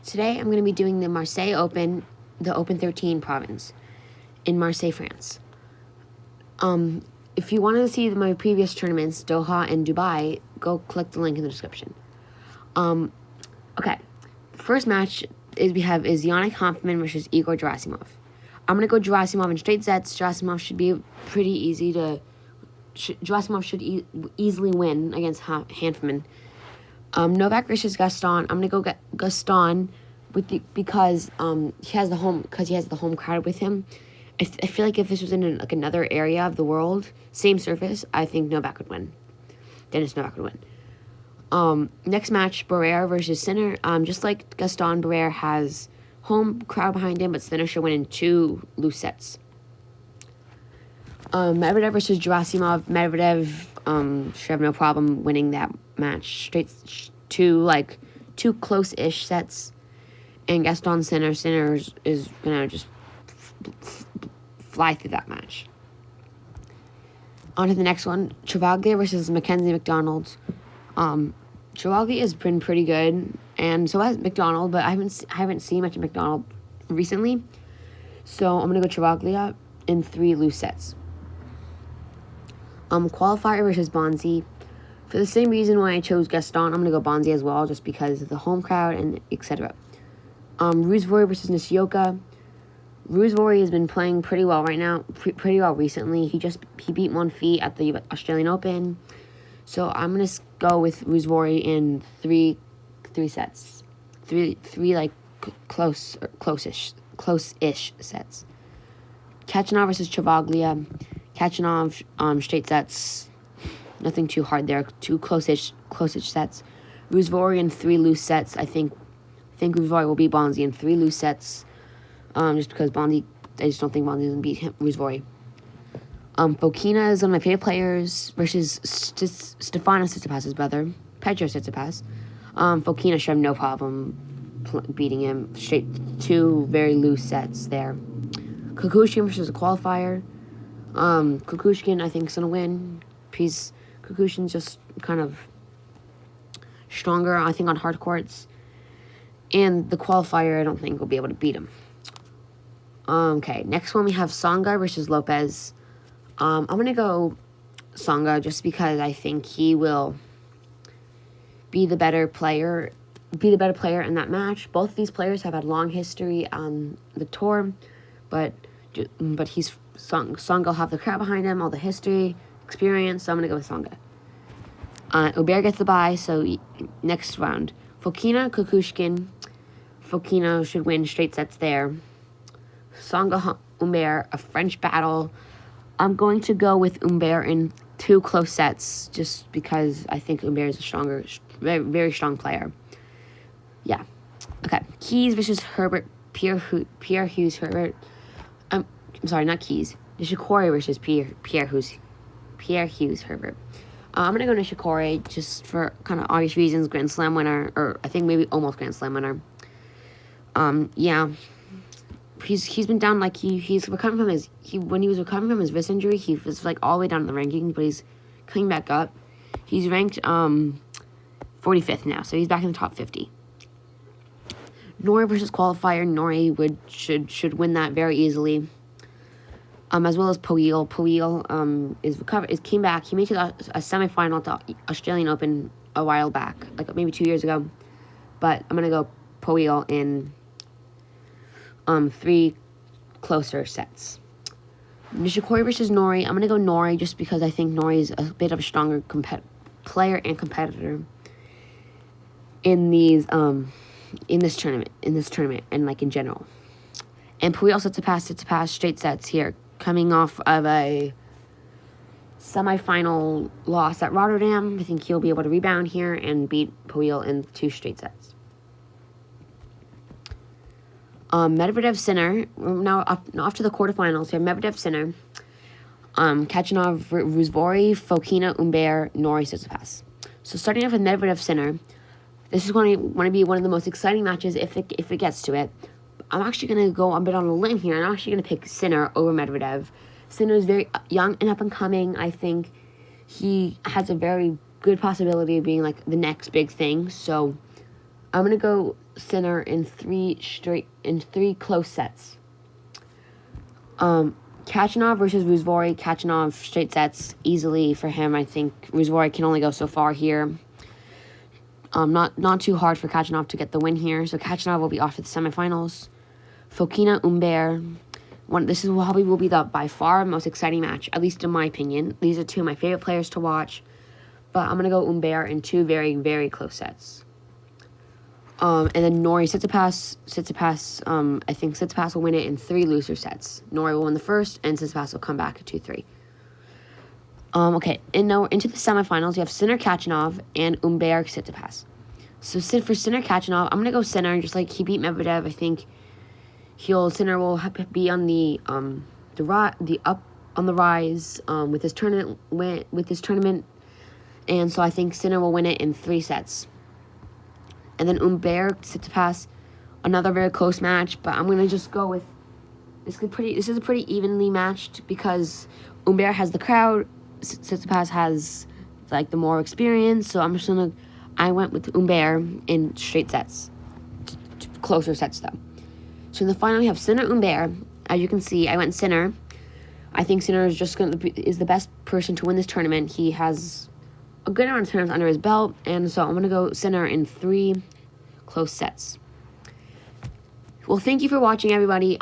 Today I'm going to be doing the Marseille Open, the Open 13 Provence in Marseille, France. If you want to see my previous tournaments, Doha and Dubai, go click the link in the description. Okay, first match is Yannick Hanfmann versus Igor Gerasimov. I'm going to go Gerasimov in straight sets. Gerasimov should be pretty easy to... Gerasimov should easily win against Hanfmann. Novak versus Gaston. I'm going to go get Gaston because he has the home crowd with him. I feel like if this was in another area of the world, same surface, I think Novak would win. Dennis Novak would win. Next match, Barrère versus Sinner. Just like Gaston, Barrère has home crowd behind him, but Sinner should win in 2 loose sets. Medvedev versus Gerasimov. Medvedev should have no problem winning that match. Straight 2 close-ish sets. And Gaston Sinner is gonna just fly through that match. On to the next one, Trafalgar versus Mackenzie Mcdonald. Trafalgar has been pretty good, and so has McDonald, but I haven't seen much of McDonald recently. So I'm gonna go Trafalgar in 3 loose sets. Qualifier versus Bonzi. For the same reason why I chose Gaston, I'm gonna go Bonzi as well, just because of the home crowd and etc. Rusev versus Nishioka. Rusev has been playing pretty well right now, pretty well recently. He beat Monfils at the Australian Open, so I'm gonna go with Rusev in 3 sets, three close-ish sets. Khachanov versus Travaglia. Khachanov straight sets, nothing too hard there. 2 close-ish sets. Rusev in 3 loose sets. I think Rusev will beat Bonzi in 3 loose sets. Just because I just don't think Bonzi can beat Rusev. Fokina is one of my favorite players versus Stefanos Tsitsipas's brother, Petro Tsitsipas. Fokina should have no problem beating him. Straight 2 very loose sets there. Kukushkin versus a qualifier. Kukushkin, I think, is going to win. Kukushkin's just kind of stronger, I think, on hard courts. And the qualifier, I don't think, will be able to beat him. Okay, next one we have Sangai versus Lopez. I'm going to go Sangai just because I think he will be the better player in that match. Both of these players have had long history on the tour, but Sangai will have the crowd behind him, all the history, experience, so I'm going to go with Sangai. Humbert gets the bye, so next round. Fokina, Kukushkin. Fokina should win straight sets there. Sangai, Humbert, a French battle. I'm going to go with Humbert in 2 close sets, just because I think Humbert is a stronger, very, very strong player. Yeah. Okay. Keys versus Herbert. Pierre Hughes Herbert. I'm sorry, not Keys. Nishikori versus Pierre Hughes Herbert. I'm going to go Nishikori just for kind of obvious reasons. Grand Slam winner, or I think maybe almost Grand Slam winner. Yeah. He's been down, he's recovering from when he was recovering from his wrist injury, he was all the way down in the rankings, but he's coming back up. He's ranked 45th now, so he's back in the top 50. Nori versus qualifier. Nori should win that very easily. As well as Poel. Poel came back. He made it a semifinal at the Australian Open a while back, maybe 2 years ago. But I'm gonna go Poel in 3 closer sets. Nishikori versus Nori. I'm gonna go Nori just because I think Nori is a bit of a stronger player and competitor in this tournament and in general. And Poel Tsitsipas straight sets here, coming off of a semifinal loss at Rotterdam. I think he'll be able to rebound here and beat Poel in 2 straight sets. Medvedev Sinner. Now off to the quarterfinals here. Medvedev Sinner. Khachanov, Rusev, Fokina, Humbert, Nori, Tsitsipas. So starting off with Medvedev Sinner, this is going to be one of the most exciting matches if it gets to it. I'm actually going to go a bit on a limb here. I'm actually going to pick Sinner over Medvedev. Sinner is very young and up and coming. I think he has a very good possibility of being the next big thing. So I'm going to go Sinner in three close sets. Khachanov versus Rusev. Khachanov straight sets easily for him. I think Rusev can only go so far here. Not too hard for Khachanov to get the win here. So Khachanov will be off at the semifinals. Fokina Humbert. This is probably will be the by far most exciting match, at least in my opinion. These are two of my favorite players to watch. But I'm gonna go Humbert in two very, very close sets. And then Nori Tsitsipas. I think Tsitsipas will win it in three looser sets. Nori will win the first, and Tsitsipas will come back at 2-3. Okay, and now into the semifinals, you have Sinner Khachanov and Humbert Tsitsipas. So for Sinner Khachanov, I'm gonna go Sinner. Just like he beat Medvedev, I think Sinner will be on the rise with his tournament, and so I think Sinner will win it in three sets. And then Humbert Tsitsipas, another very close match, but I'm gonna just go with this is a pretty evenly matched because Humbert has the crowd, Tsitsipas has like the more experience, so I went with Humbert in straight sets, closer sets though. So in the final we have Sinner Humbert. As you can see, I went Sinner. I think Sinner is is the best person to win this tournament. He has a good amount of tournaments under his belt, and so I'm gonna go Sinner in three close sets. Well, thank you for watching, everybody.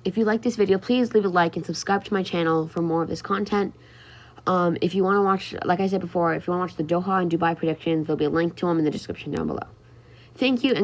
If you like this video, please leave a like and subscribe to my channel for more of this content. If you want to watch, like I said before, if you want to watch the Doha and Dubai predictions, there'll be a link to them in the description down below. Thank you.